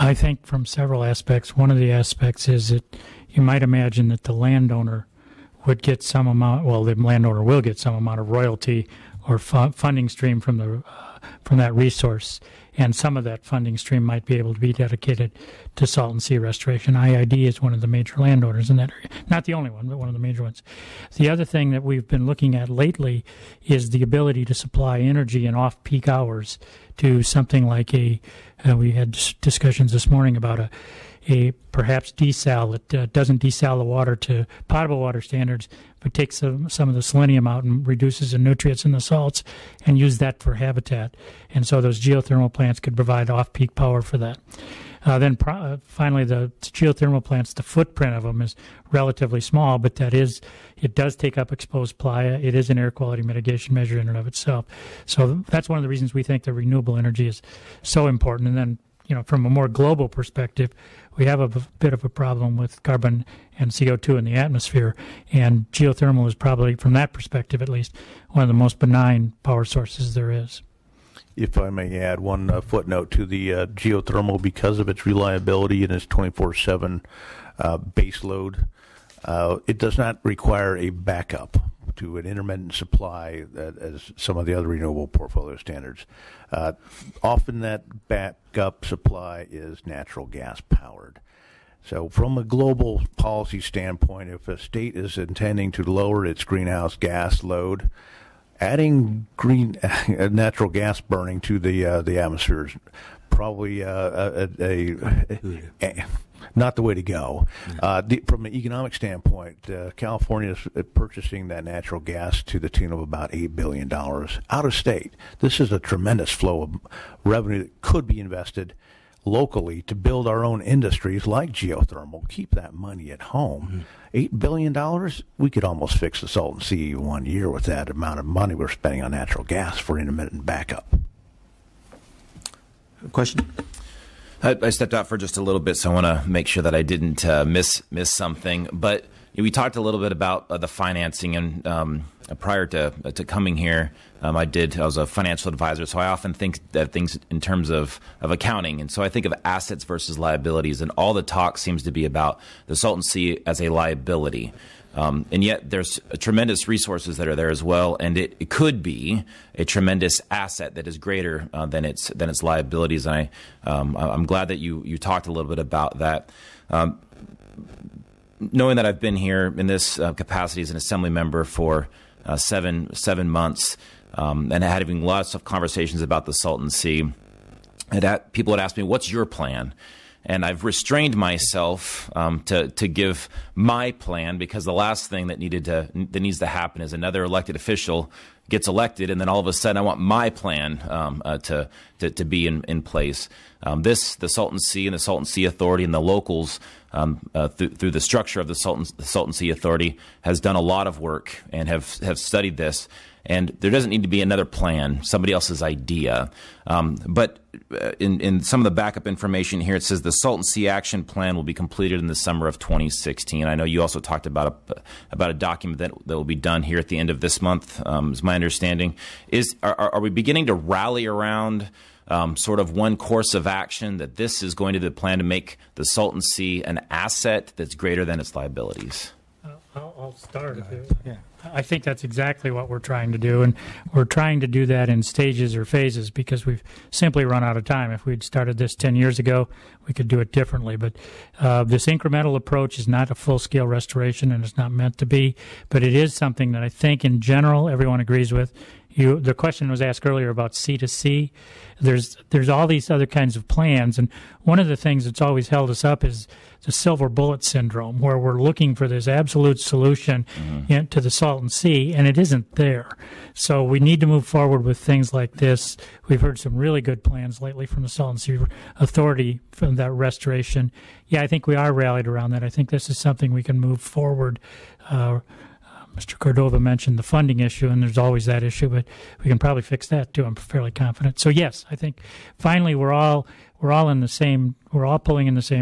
I think from several aspects. One of the aspects is that you might imagine that the landowner would get some amount, well, the landowner will get some amount of royalty or funding stream from that resource, and some of that funding stream might be able to be dedicated to Salton Sea restoration. IID is one of the major landowners in that area. Not the only one, but one of the major ones. The other thing that we've been looking at lately is the ability to supply energy in off-peak hours to something like we had discussions this morning about a perhaps desal that doesn't desal the water to potable water standards, but takes some of the selenium out and reduces the nutrients in the salts and use that for habitat. And so those geothermal plants could provide off-peak power for that. Finally, the geothermal plants, the footprint of them is relatively small, but it does take up exposed playa. It is an air quality mitigation measure in and of itself. So that's one of the reasons we think the renewable energy is so important. And then, from a more global perspective, we have a bit of a problem with carbon and CO2 in the atmosphere, and geothermal is probably, from that perspective at least, one of the most benign power sources there is. If I may add one footnote to the geothermal, because of its reliability and its 24/7 base load, it does not require a backup to an intermittent supply as some of the other renewable portfolio standards. Often that backup supply is natural gas powered. So from a global policy standpoint, if a state is intending to lower its greenhouse gas load, adding natural gas burning to the atmosphere is probably not the way to go. From an economic standpoint, California is purchasing that natural gas to the tune of about $8 billion out of state. This is a tremendous flow of revenue that could be invested locally to build our own industries like geothermal. Keep that money at home. $8 billion, we could almost fix the Salton Sea 1 year with that amount of money we're spending on natural gas for intermittent backup. Question? I stepped out for just a little bit, so I want to make sure that I didn't miss something. But we talked a little bit about the financing, and prior to coming here, I was a financial advisor, so I often think that things in terms of accounting. And so I think of assets versus liabilities, and all the talk seems to be about the Salton Sea as a liability. And yet there's tremendous resources that are there as well, and it could be a tremendous asset that is greater than its liabilities. And I'm glad that you talked a little bit about that. Knowing that I've been here in this capacity as an assembly member for 7 months, and having lots of conversations about the Salton Sea, people would ask me, "What's your plan?" And I've restrained myself to give my plan, because the last thing that needs to happen is another elected official gets elected, and then all of a sudden I want my plan to be in place. The Salton Sea and the Salton Sea Authority and the locals through the structure of the Salton Sea Authority has done a lot of work and have studied this. And there doesn't need to be another plan, somebody else's idea. But in some of the backup information here, it says the Salton Sea Action Plan will be completed in the summer of 2016. I know you also talked about a document that will be done here at the end of this month, is my understanding. Are we beginning to rally around sort of one course of action, that this is going to be the plan to make the Salton Sea an asset that's greater than its liabilities? I'll start. Yeah. I think that's exactly what we're trying to do, and we're trying to do that in stages or phases because we've simply run out of time. If we'd started this 10 years ago, we could do it differently. But this incremental approach is not a full-scale restoration, and it's not meant to be, but it is something that I think in general everyone agrees with. The question was asked earlier about C2C. There's all these other kinds of plans, and one of the things that's always held us up is the silver bullet syndrome, where we're looking for this absolute solution to the Salton Sea, and it isn't there. So we need to move forward with things like this. We've heard some really good plans lately from the Salton Sea Authority from that restoration. Yeah, I think we are rallied around that. I think this is something we can move forward. Mr. Cordova mentioned the funding issue, and there's always that issue, but we can probably fix that too. I'm fairly confident. So yes, I think finally we're all pulling in the same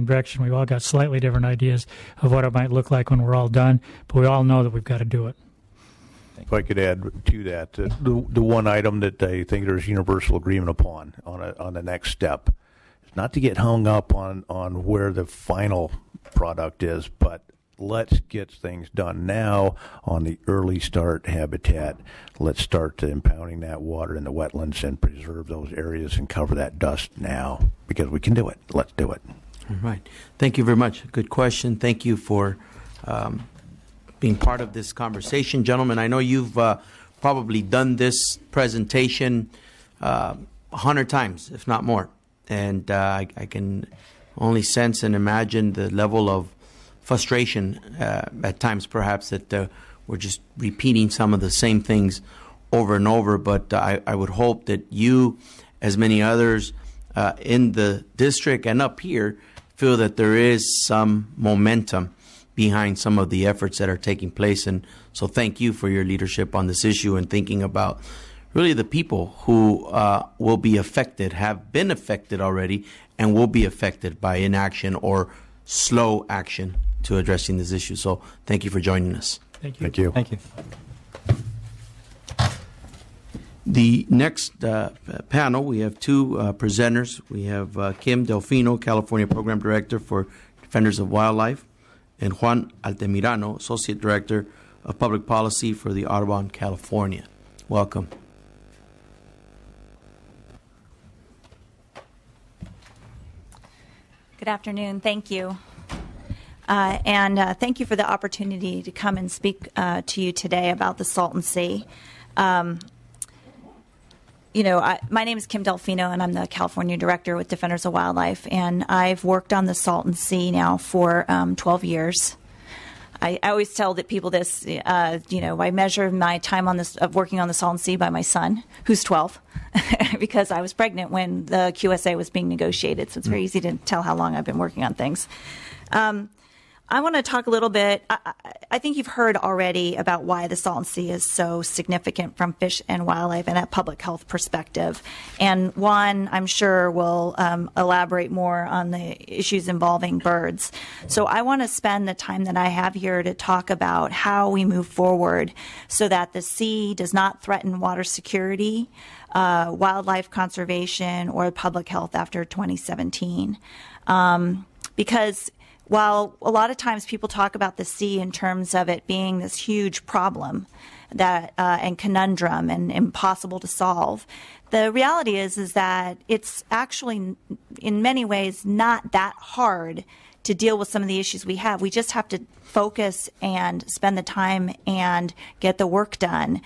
direction. We've all got slightly different ideas of what it might look like when we're all done, but we all know that we've got to do it. If I could add to that, the one item that I think there's universal agreement upon on the next step is not to get hung up on where the final product is, but let's get things done now on the early start habitat. Let's start impounding that water in the wetlands and preserve those areas and cover that dust now, because we can do it. Let's do it. All right. Thank you very much. Good question. Thank you for being part of this conversation. Gentlemen, I know you've probably done this presentation 100 times, if not more. And I can only sense and imagine the level of frustration at times, perhaps, that we're just repeating some of the same things over and over. But I would hope that you, as many others in the district and up here, feel that there is some momentum behind some of the efforts that are taking place. And so thank you for your leadership on this issue and thinking about really the people who will be affected, have been affected already, and will be affected by inaction or slow action to addressing this issue. So thank you for joining us. Thank you. Thank you. Thank you. The next panel, we have two presenters. We have Kim Delfino, California Program Director for Defenders of Wildlife, and Juan Altamirano, Associate Director of Public Policy for the Audubon, California. Welcome. Good afternoon. Thank you. And thank you for the opportunity to come and speak to you today about the Salton Sea. My name is Kim Delfino, and I'm the California Director with Defenders of Wildlife, and I've worked on the Salton Sea now for 12 years. I always tell people this, I measure my time of working on the Salton Sea by my son, who's 12, because I was pregnant when the QSA was being negotiated, so it's very easy to tell how long I've been working on things. I want to talk a little bit. I think you've heard already about why the Salton Sea is so significant from fish and wildlife and a public health perspective. And Juan, I'm sure, will elaborate more on the issues involving birds. So I want to spend the time that I have here to talk about how we move forward so that the sea does not threaten water security, wildlife conservation, or public health after 2017. Because while a lot of times people talk about the sea in terms of it being this huge problem that and conundrum and impossible to solve, the reality is that it's actually in many ways not that hard to deal with some of the issues we have. We just have to focus and spend the time and get the work done.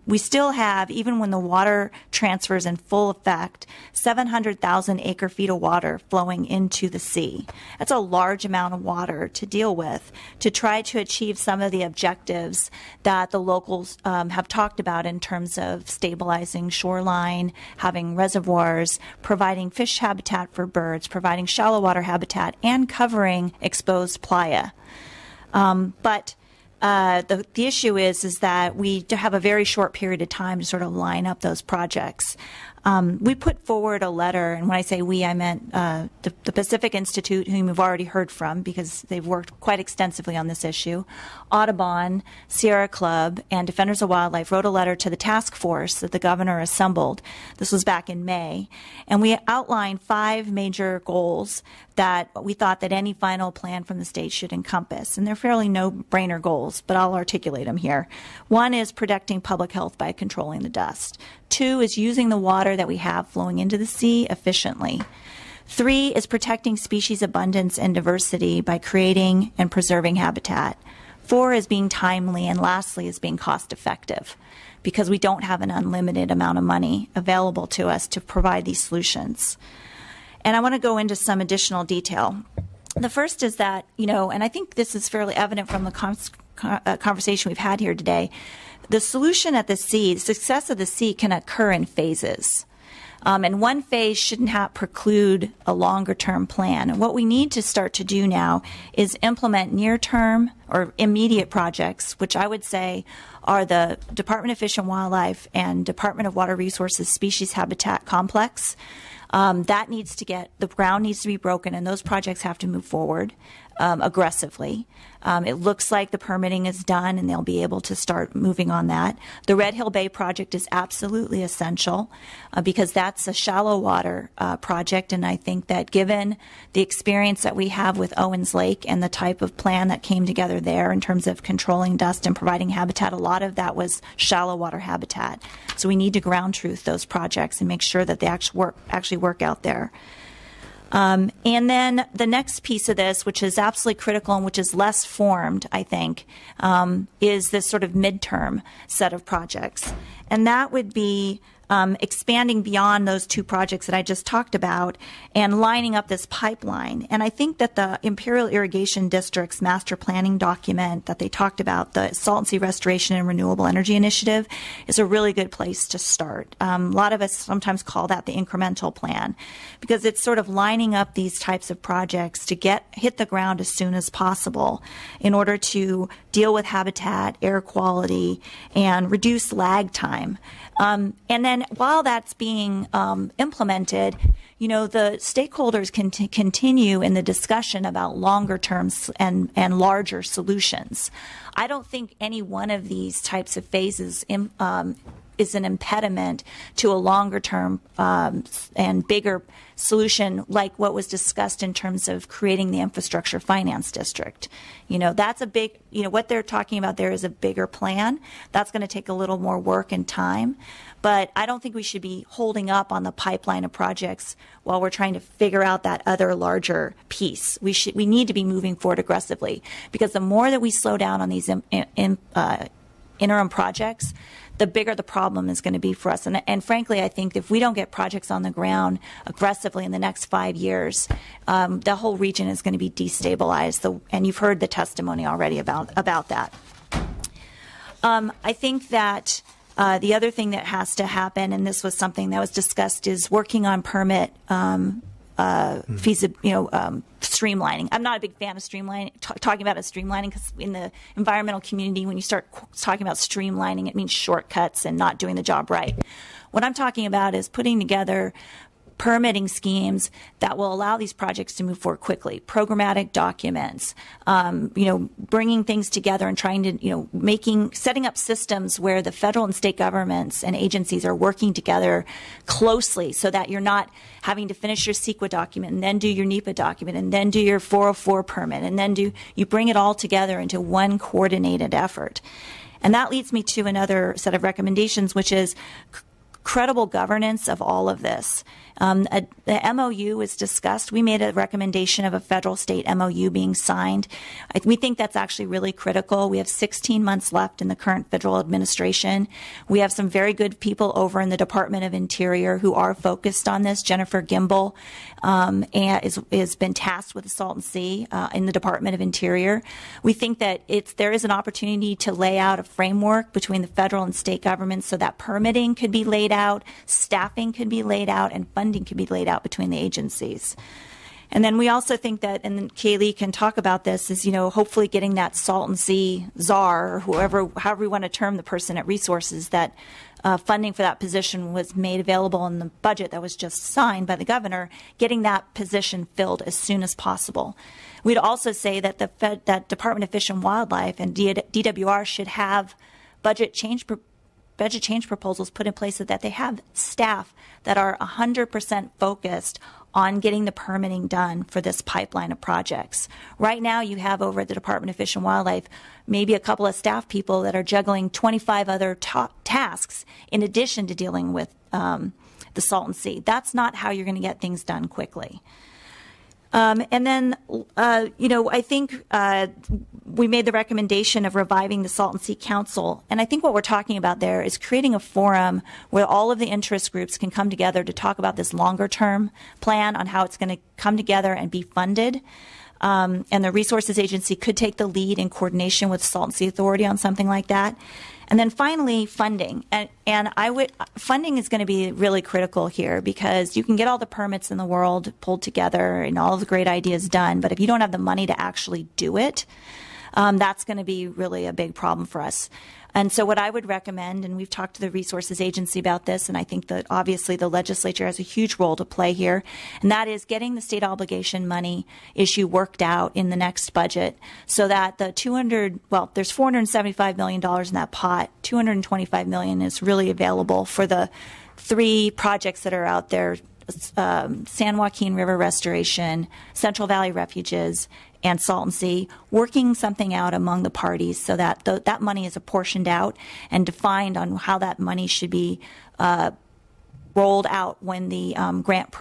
We still have, even when the water transfers in full effect, 700,000 acre feet of water flowing into the sea. That's a large amount of water to deal with to try to achieve some of the objectives that the locals have talked about in terms of stabilizing shoreline, having reservoirs, providing fish habitat for birds, providing shallow water habitat, and covering exposed playa. But the issue is that we have a very short period of time to sort of line up those projects. We put forward a letter, and when I say we, I meant the Pacific Institute, whom you've already heard from because they've worked quite extensively on this issue. Audubon, Sierra Club, and Defenders of Wildlife wrote a letter to the task force that the governor assembled. This was back in May. And we outlined 5 major goals that we thought that any final plan from the state should encompass. And they're fairly no-brainer goals, but I'll articulate them here. 1 is protecting public health by controlling the dust. 2 is using the water that we have flowing into the sea efficiently. 3 is protecting species abundance and diversity by creating and preserving habitat. 4 is being timely, and lastly is being cost effective, because we don't have an unlimited amount of money available to us to provide these solutions. And I want to go into some additional detail. The first is that, and I think this is fairly evident from the conversation we've had here today, the solution at the sea, the success of the sea can occur in phases. And one phase shouldn't preclude a longer-term plan. And what we need to start to do now is implement near-term or immediate projects, which I would say are the Department of Fish and Wildlife and Department of Water Resources Species Habitat Complex. The ground needs to be broken, and those projects have to move forward. aggressively. It looks like the permitting is done and they'll be able to start moving on that. The Red Hill Bay project is absolutely essential because that's a shallow water project. And I think that given the experience that we have with Owens Lake and the type of plan that came together there in terms of controlling dust and providing habitat, a lot of that was shallow water habitat. So we need to ground truth those projects and make sure that they actually work out there. And then the next piece of this, which is absolutely critical and which is less formed, I think, is this sort of midterm set of projects. And that would be expanding beyond those two projects that I just talked about and lining up this pipeline. And I think that the Imperial Irrigation District's master planning document that they talked about, the Salton Sea Restoration and Renewable Energy Initiative, is a really good place to start. A lot of us sometimes call that the incremental plan because it's sort of lining up these types of projects to hit the ground as soon as possible in order to deal with habitat, air quality, and reduce lag time. And then while that's being implemented, the stakeholders can continue in the discussion about longer terms and larger solutions. I don't think any one of these types of phases is an impediment to a longer term and bigger solution like what was discussed in terms of creating the infrastructure finance district. That's a big, what they're talking about there is a bigger plan. That's going to take a little more work and time. But I don't think we should be holding up on the pipeline of projects while we're trying to figure out that other larger piece. We need to be moving forward aggressively because the more that we slow down on these interim projects, the bigger the problem is going to be for us. And frankly, I think if we don't get projects on the ground aggressively in the next 5 years, the whole region is going to be destabilized. And you've heard the testimony already about that. I think that the other thing that has to happen, and this was something that was discussed, is working on permit streamlining. I'm not a big fan of streamlining, talking about streamlining, because in the environmental community, when you start talking about streamlining, it means shortcuts and not doing the job right. What I'm talking about is putting together permitting schemes that will allow these projects to move forward quickly, programmatic documents, bringing things together and trying to, setting up systems where the federal and state governments and agencies are working together closely so that you're not having to finish your CEQA document and then do your NEPA document and then do your 404 permit and then you bring it all together into one coordinated effort. And that leads me to another set of recommendations, which is credible governance of all of this. The MOU was discussed. We made a recommendation of a federal-state MOU being signed. We think that's actually really critical. We have 16 months left in the current federal administration. We have some very good people over in the Department of Interior who are focused on this. Jennifer Gimbel has been tasked with the Salton Sea in the Department of Interior. We think that there is an opportunity to lay out a framework between the federal and state governments so that permitting could be laid out, staffing could be laid out, and funding can be laid out between the agencies. And then we also think that, and Kaylee can talk about this, is, hopefully getting that Salton Sea czar, or however we want to term the person at Resources, that funding for that position was made available in the budget that was just signed by the governor, getting that position filled as soon as possible. We'd also say that that Department of Fish and Wildlife and DWR should have budget change proposals put in place so that they have staff that are 100% focused on getting the permitting done for this pipeline of projects. Right now, you have over at the Department of Fish and Wildlife maybe a couple of staff people that are juggling 25 other tasks in addition to dealing with the Salton Sea. That's not how you're going to get things done quickly. And then, I think we made the recommendation of reviving the Salton Sea Council. And I think what we're talking about there is creating a forum where all of the interest groups can come together to talk about this longer-term plan on how it's going to come together and be funded. And the Resources Agency could take the lead in coordination with Salton Sea Authority on something like that. And then finally, funding. Funding is going to be really critical here because you can get all the permits in the world pulled together and all of the great ideas done, but if you don't have the money to actually do it, that's going to be really a big problem for us. And so what I would recommend, and we've talked to the Resources Agency about this, and I think that obviously the legislature has a huge role to play here, and that is getting the state obligation money issue worked out in the next budget so that the there's $475 million in that pot. $225 million is really available for the 3 projects that are out there, San Joaquin River Restoration, Central Valley Refuges, and Salton Sea, working something out among the parties so that that money is apportioned out and defined on how that money should be rolled out when the grant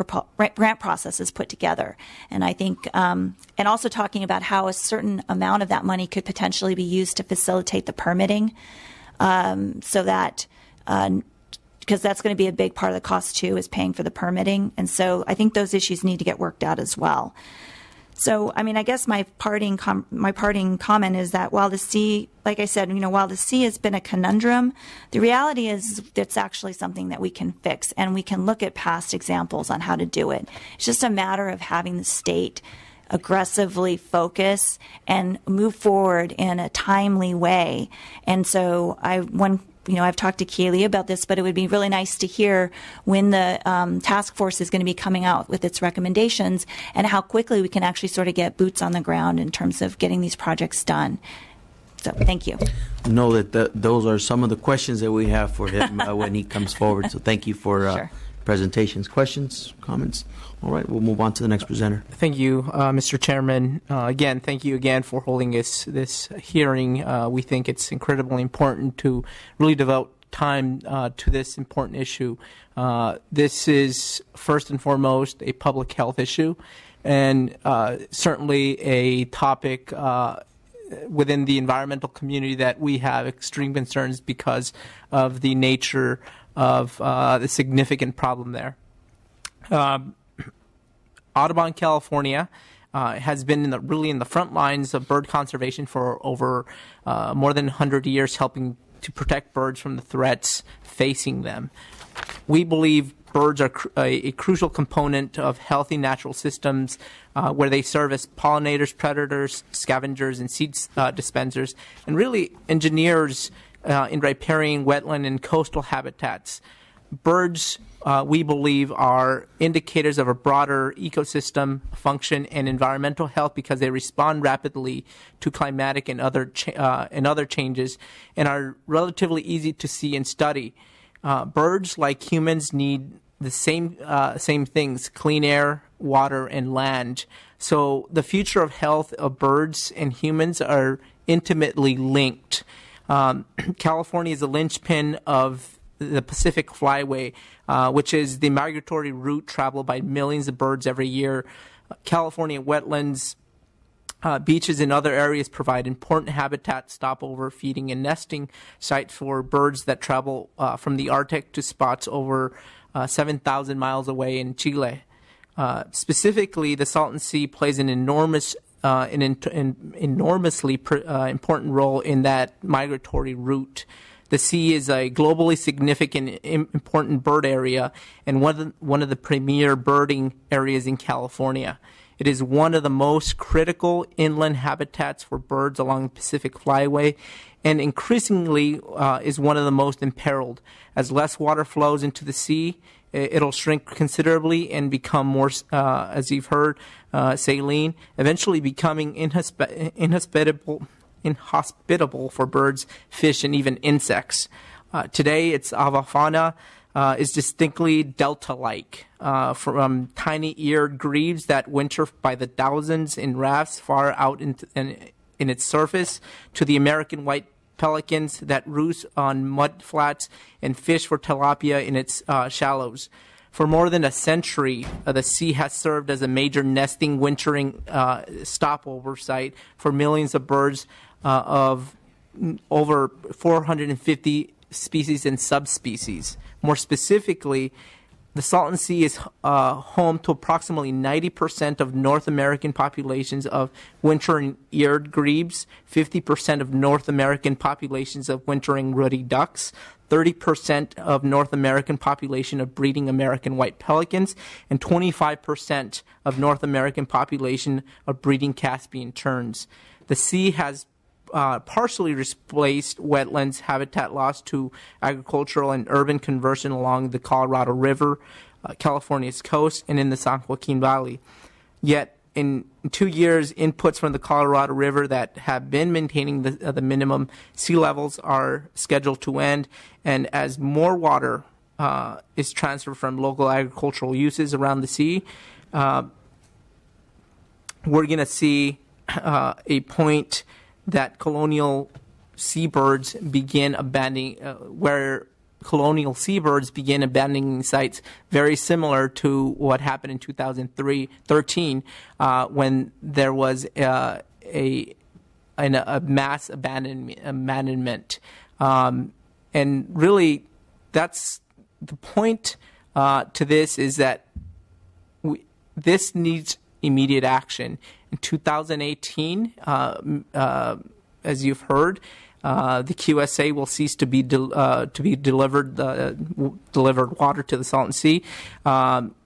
process is put together. And I think, and also talking about how a certain amount of that money could potentially be used to facilitate the permitting, so that because that's going to be a big part of the cost too, is paying for the permitting. And so I think those issues need to get worked out as well. So, I mean, I guess my parting comment is that while the sea, like I said, while the sea has been a conundrum, the reality is it's actually something that we can fix, and we can look at past examples on how to do it. It's just a matter of having the state aggressively focus and move forward in a timely way. And so I've talked to Kaylee about this, but it would be really nice to hear when the task force is going to be coming out with its recommendations and how quickly we can actually sort of get boots on the ground in terms of getting these projects done. So thank you. Know that those are some of the questions that we have for him when he comes forward. So thank you for Sure. presentations. Questions, comments? All right, we'll move on to the next presenter. Thank you, Mr. Chairman. Again, thank you again for holding this hearing. We think it's incredibly important to really devote time to this important issue. This is first and foremost a public health issue, and certainly a topic within the environmental community that we have extreme concerns because of the nature of the significant problem there. Audubon, California, has been really in the front lines of bird conservation for over more than 100 years, helping to protect birds from the threats facing them. We believe birds are a crucial component of healthy natural systems where they serve as pollinators, predators, scavengers, and seed dispensers, and really engineers in riparian, wetland, and coastal habitats. Birds, we believe, are indicators of a broader ecosystem function and environmental health because they respond rapidly to climatic and other changes, and are relatively easy to see and study. Birds, like humans, need the same things: clean air, water, and land. So the future of health of birds and humans are intimately linked. California is a linchpin of the Pacific Flyway, which is the migratory route traveled by millions of birds every year. California wetlands, beaches, and other areas provide important habitat, stopover, feeding, and nesting sites for birds that travel from the Arctic to spots over 7,000 miles away in Chile. Specifically, the Salton Sea plays an enormously important role in that migratory route. The sea is a globally significant, important bird area and one of the premier birding areas in California. It is one of the most critical inland habitats for birds along the Pacific Flyway, and increasingly is one of the most imperiled. As less water flows into the sea, it'll shrink considerably and become more, as you've heard, saline, eventually becoming inhospitable for birds, fish, and even insects. Today, its avifauna is distinctly delta-like, from tiny eared grebes that winter by the thousands in rafts far out in its surface, to the American white pelicans that roost on mud flats and fish for tilapia in its shallows. For more than a century, the sea has served as a major nesting, wintering stopover site for millions of birds of over 450 species and subspecies. More specifically, the Salton Sea is home to approximately 90% of North American populations of wintering eared grebes, 50% of North American populations of wintering ruddy ducks, 30% of North American population of breeding American white pelicans, and 25% of North American population of breeding Caspian terns. The sea has partially displaced wetlands habitat loss to agricultural and urban conversion along the Colorado River, California's coast, and in the San Joaquin Valley. Yet, in 2 years, inputs from the Colorado River that have been maintaining the minimum sea levels are scheduled to end, and as more water is transferred from local agricultural uses around the sea, we're going to see a point that colonial seabirds begin abandoning, where colonial seabirds begin abandoning sites, very similar to what happened in 2013 when there was a mass abandonment. And really, that's the point to this, is that this needs immediate action. In 2018, as you've heard, the QSA will cease to be delivered water to the Salton Sea,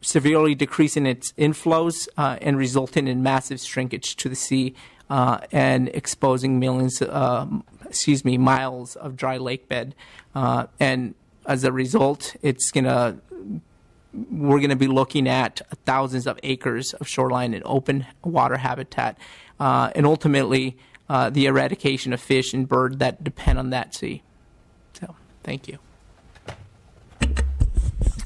severely decreasing its inflows and resulting in massive shrinkage to the sea and exposing miles of dry lake bed. And as a result, we're going to be looking at thousands of acres of shoreline and open water habitat, and ultimately the eradication of fish and bird that depend on that sea. So, thank you.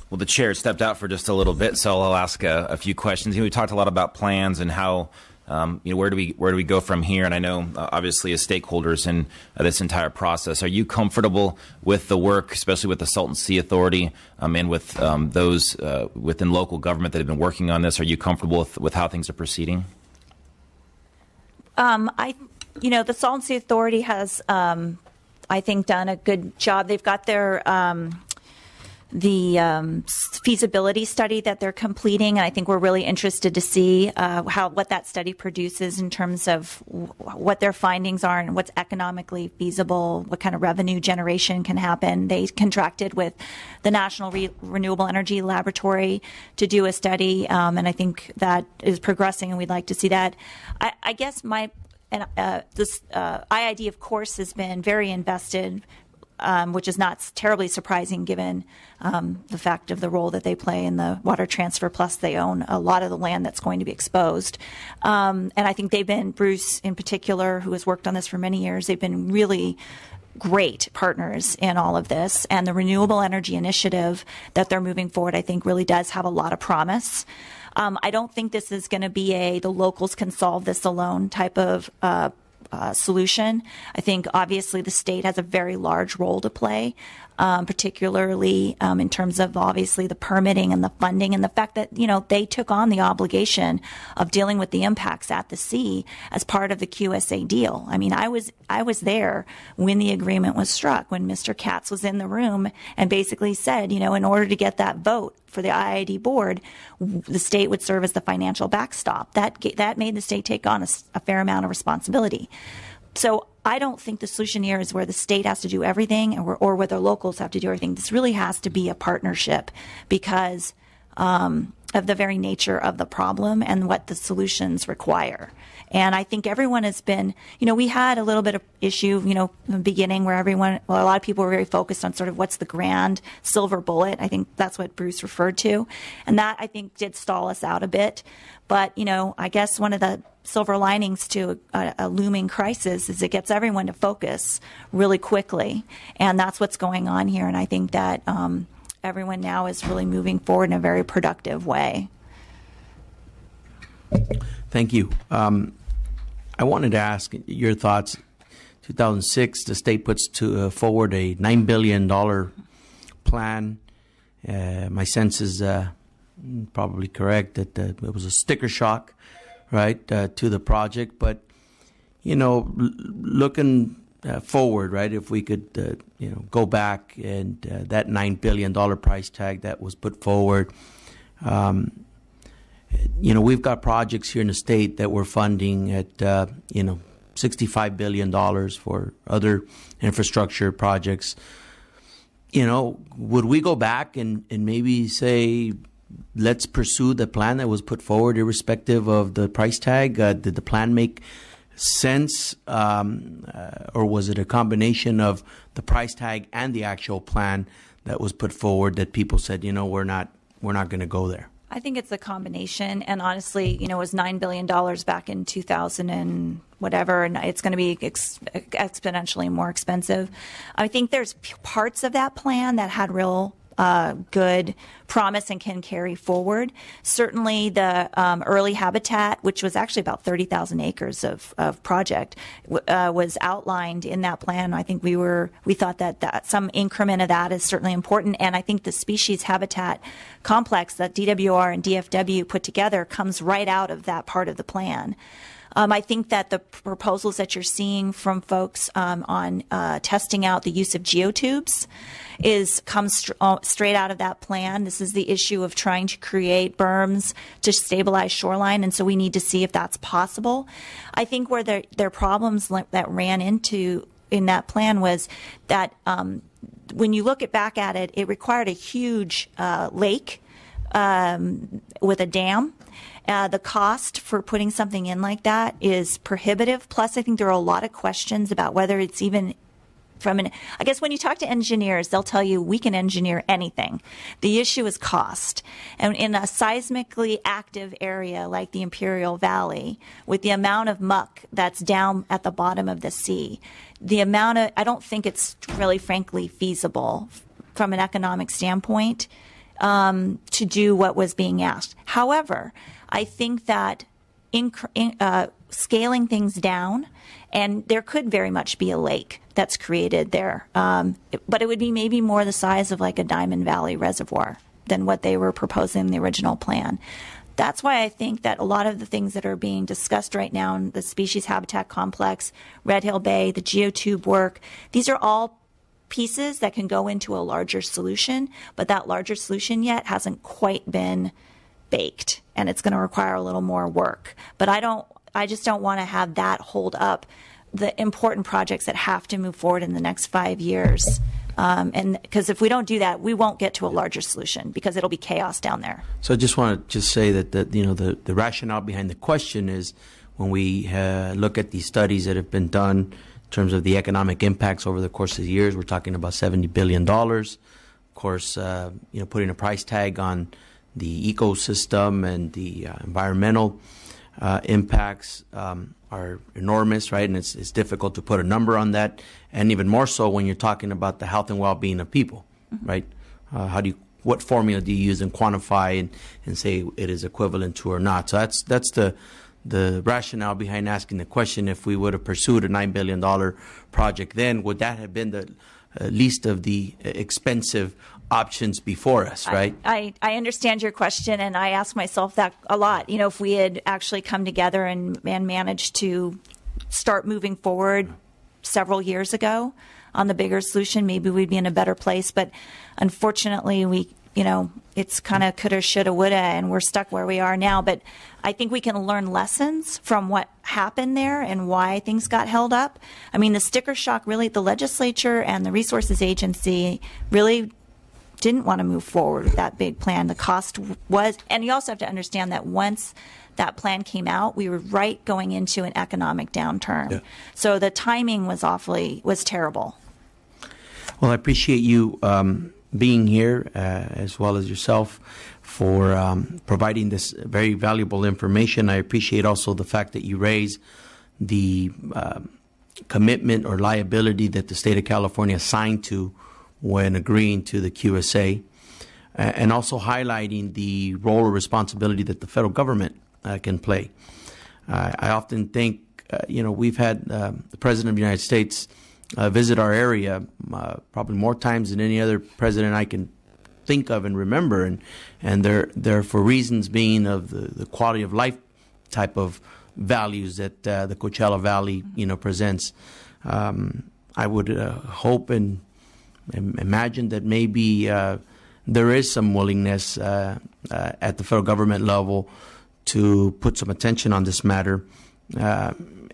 Well, the chair stepped out for just a little bit, so I'll ask a few questions. We talked a lot about plans and how, where do we go from here? And I know, obviously, as stakeholders in this entire process, are you comfortable with the work, especially with the Salton Sea Authority and with those within local government that have been working on this? Are you comfortable with how things are proceeding? The Salton Sea Authority has, I think, done a good job. They've got their feasibility study that they're completing, and I think we're really interested to see what that study produces in terms of what their findings are and what's economically feasible, what kind of revenue generation can happen. They contracted with the National Renewable Energy Laboratory to do a study, and I think that is progressing, and we'd like to see that. I guess this IID, of course, has been very invested, which is not terribly surprising given the fact of the role that they play in the water transfer, plus they own a lot of the land that's going to be exposed. And I think they've been, Bruce in particular, who has worked on this for many years, they've been really great partners in all of this. And the renewable energy initiative that they're moving forward, I think, really does have a lot of promise. I don't think this is going to be the locals can solve this alone type of solution. I think obviously the state has a very large role to play, particularly in terms of obviously the permitting and the funding and the fact that, they took on the obligation of dealing with the impacts at the sea as part of the QSA deal. I mean, I was there when the agreement was struck, when Mr. Katz was in the room and basically said, in order to get that vote for the IID board, the state would serve as the financial backstop. That made the state take on a fair amount of responsibility. So I don't think the solution here is where the state has to do everything or where the locals have to do everything. This really has to be a partnership because of the very nature of the problem and what the solutions require. And I think everyone has been, we had a little bit of issue, in the beginning where a lot of people were very focused on sort of what's the grand silver bullet. I think that's what Bruce referred to. And that, I think, did stall us out a bit. But, I guess one of the silver linings to a looming crisis is it gets everyone to focus really quickly. And that's what's going on here. And I think that everyone now is really moving forward in a very productive way. Thank you. I wanted to ask your thoughts. 2006, the state puts forward a $9 billion plan. My sense is probably correct that it was a sticker shock, right, to the project. But, looking forward, right, if we could, go back and that $9 billion price tag that was put forward, we've got projects here in the state that we're funding at, $65 billion for other infrastructure projects. Would we go back and maybe say, let's pursue the plan that was put forward irrespective of the price tag? Did the plan make sense, or was it a combination of the price tag and the actual plan that was put forward that people said, we're not going to go there? I think it's a combination, and honestly, it was $9 billion back in 2000 and whatever, and it's going to be exponentially more expensive. I think there's parts of that plan that had real good promise and can carry forward. Certainly the early habitat, which was actually about 30,000 acres of project, was outlined in that plan. I think we thought that some increment of that is certainly important. And I think the species habitat complex that DWR and DFW put together comes right out of that part of the plan. I think that the proposals that you're seeing from folks on testing out the use of geotubes comes straight out of that plan. This is the issue of trying to create berms to stabilize shoreline, and so we need to see if that's possible. I think where there are problems that ran into in that plan was that when you look back at it, it required a huge lake with a dam. The cost for putting something in like that is prohibitive. Plus, I think there are a lot of questions about whether it's even I guess when you talk to engineers, they'll tell you we can engineer anything. The issue is cost. And in a seismically active area like the Imperial Valley, with the amount of muck that's down at the bottom of the sea, I don't think it's really, frankly, feasible from an economic standpoint to do what was being asked. However, I think that scaling things down, and there could very much be a lake that's created there, but it would be maybe more the size of like a Diamond Valley reservoir than what they were proposing in the original plan. That's why I think that a lot of the things that are being discussed right now in the species habitat complex, Red Hill Bay, the geotube work, these are all pieces that can go into a larger solution, but that larger solution yet hasn't quite been baked, and it's going to require a little more work. But I just don't want to have that hold up the important projects that have to move forward in the next 5 years. And because if we don't do that, we won't get to a larger solution because it'll be chaos down there. So I just want to say that the rationale behind the question is when we look at these studies that have been done in terms of the economic impacts over the course of the years, we're talking about $70 billion. Of course, putting a price tag on the ecosystem and the environmental impacts are enormous, right? And it's difficult to put a number on that, and even more so when you're talking about the health and well-being of people, right? What formula do you use and quantify and say it is equivalent to or not? So that's the rationale behind asking the question. If we would have pursued a $9 billion project, then would that have been the least of the expensive options before us, right? I understand your question, and I ask myself that a lot. If we had actually come together and managed to start moving forward several years ago on the bigger solution, maybe we'd be in a better place. But unfortunately, it's kind of coulda, shoulda, woulda, and we're stuck where we are now. But I think we can learn lessons from what happened there and why things got held up. I mean, the sticker shock, really, the legislature and the Resources Agency really didn't want to move forward with that big plan. The cost was, and you also have to understand that once that plan came out, we were right going into an economic downturn. Yeah. So the timing was terrible. Well, I appreciate you being here, as well as yourself, for providing this very valuable information. I appreciate also the fact that you raise the commitment or liability that the state of California signed to when agreeing to the QSA, and also highlighting the role or responsibility that the federal government can play. I often think, we've had the President of the United States visit our area probably more times than any other president I can think of and remember, and they're for reasons being of the quality of life type of values that the Coachella Valley presents. I would hope and imagine that maybe there is some willingness at the federal government level to put some attention on this matter,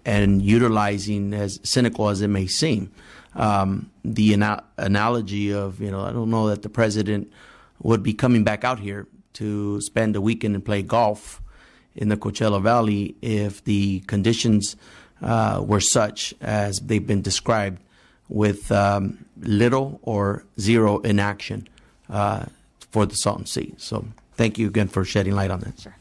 and utilizing, as cynical as it may seem, the analogy of, I don't know that the president would be coming back out here to spend a weekend and play golf in the Coachella Valley if the conditions were such as they've been described, with little or zero inaction for the Salton Sea. So thank you again for shedding light on that. Sure.